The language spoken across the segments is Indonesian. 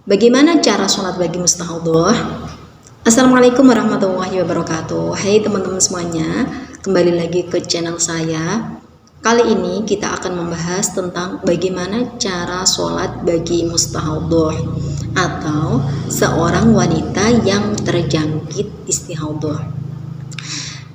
Bagaimana cara sholat bagi mustahadhah? Assalamualaikum warahmatullahi wabarakatuh. Hai teman-teman semuanya, kembali lagi ke channel saya. Kali ini kita akan membahas tentang bagaimana cara sholat bagi mustahadhah atau seorang wanita yang terjangkit istihadhah.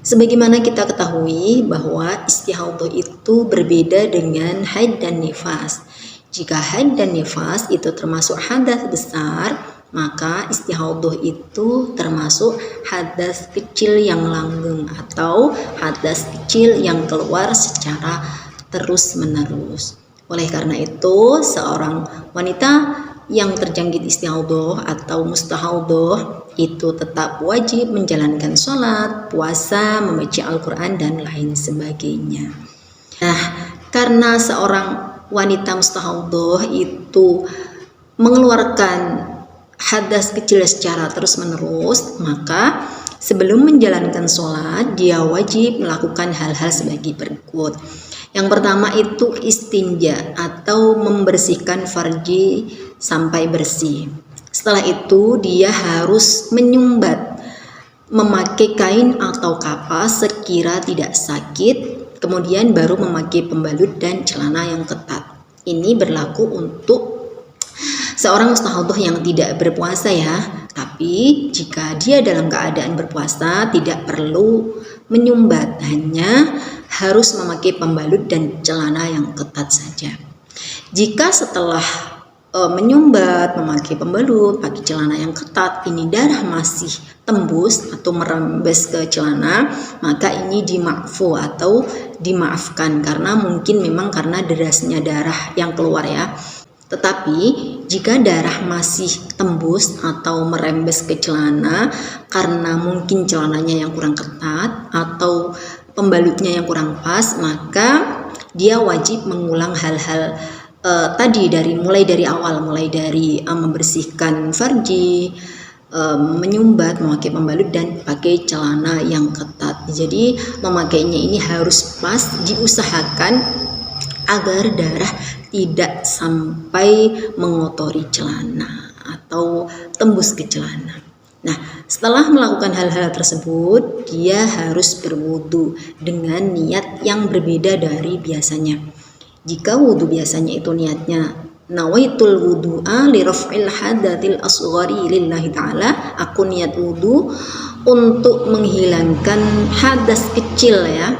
Sebagaimana kita ketahui bahwa istihadhah itu berbeda dengan haid dan nifas. Jika haid dan nifas itu termasuk hadas besar, maka istihadhah itu termasuk hadas kecil yang langgeng atau hadas kecil yang keluar secara terus-menerus. Oleh karena itu, seorang wanita yang terjangkit istihadhah atau mustahadhah itu tetap wajib menjalankan sholat, puasa, membaca Al-Quran, dan lain sebagainya. Nah, karena seorang wanita mustahadhah itu mengeluarkan hadas kecil secara terus-menerus, maka sebelum menjalankan sholat dia wajib melakukan hal-hal sebagai berikut. Yang pertama itu istinja atau membersihkan farji sampai bersih. Setelah itu dia harus menyumbat, memakai kain atau kapas sekira tidak sakit, kemudian baru memakai pembalut dan celana yang ketat. Ini berlaku untuk seorang mustahadhah yang tidak berpuasa ya. Tapi jika dia dalam keadaan berpuasa tidak perlu menyumbat, hanya harus memakai pembalut dan celana yang ketat saja. Jika setelah menyumbat, memakai pembalut, pakai celana yang ketat, ini darah masih tembus atau merembes ke celana, maka ini dima'fu atau dimaafkan karena mungkin memang karena derasnya darah yang keluar ya. Tetapi jika darah masih tembus atau merembes ke celana karena mungkin celananya yang kurang ketat atau pembalutnya yang kurang pas, maka dia wajib mengulang hal-hal tadi mulai dari awal, mulai dari membersihkan farji, menyumbat, memakai pembalut, dan pakai celana yang ketat. Jadi memakainya ini harus pas, diusahakan agar darah tidak sampai mengotori celana atau tembus ke celana. Nah, setelah melakukan hal-hal tersebut, dia harus berwudu dengan niat yang berbeda dari biasanya. Jika wudhu biasanya itu niatnya nawaitul wudu'a li raf'il hadatil asghari lillahi ta'ala, aku niat wudhu untuk menghilangkan hadas kecil ya.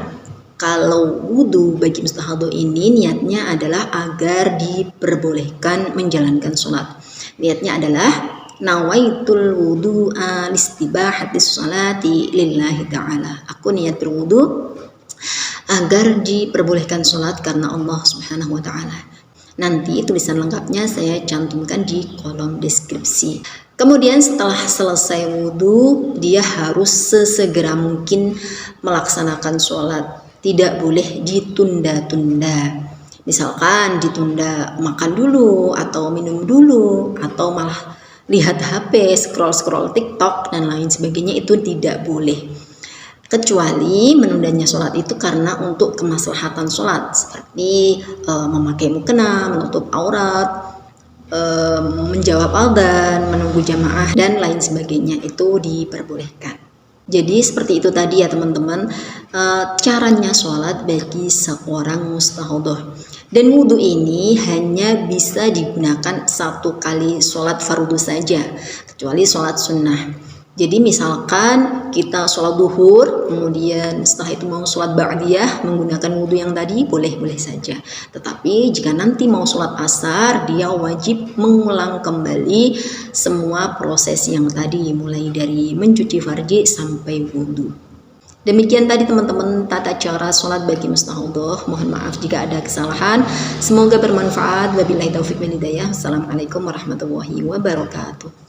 Kalau wudhu bagi mustahadhah ini niatnya adalah agar diperbolehkan menjalankan sholat. Niatnya adalah nawaitul wudu'a listibahatis sholati lillahi ta'ala, aku niat berwudhu agar diperbolehkan sholat karena Allah Subhanahu wa Ta'ala. Nanti tulisan lengkapnya saya cantumkan di kolom deskripsi. Kemudian setelah selesai wudhu, dia harus sesegera mungkin melaksanakan sholat. Tidak boleh ditunda-tunda. Misalkan ditunda makan dulu atau minum dulu atau malah lihat HP, scroll-scroll TikTok dan lain sebagainya, itu tidak boleh. Kecuali menundanya sholat itu karena untuk kemaslahatan sholat, seperti memakai mukena, menutup aurat, menjawab adzan, menunggu jamaah, dan lain sebagainya, itu diperbolehkan. Jadi seperti itu tadi ya teman-teman, caranya sholat bagi seorang mustahadhah. Dan wudhu ini hanya bisa digunakan satu kali sholat fardu saja, kecuali sholat sunnah. Jadi misalkan kita sholat duhur, kemudian setelah itu mau sholat ba'diyah menggunakan wudhu yang tadi, boleh-boleh saja. Tetapi jika nanti mau sholat asar, dia wajib mengulang kembali semua proses yang tadi, mulai dari mencuci farji sampai wudhu. Demikian tadi teman-teman tata cara sholat bagi mustahadhah. Mohon maaf jika ada kesalahan. Semoga bermanfaat. Wabillahi taufiq wal hidayah. Assalamualaikum warahmatullahi wabarakatuh.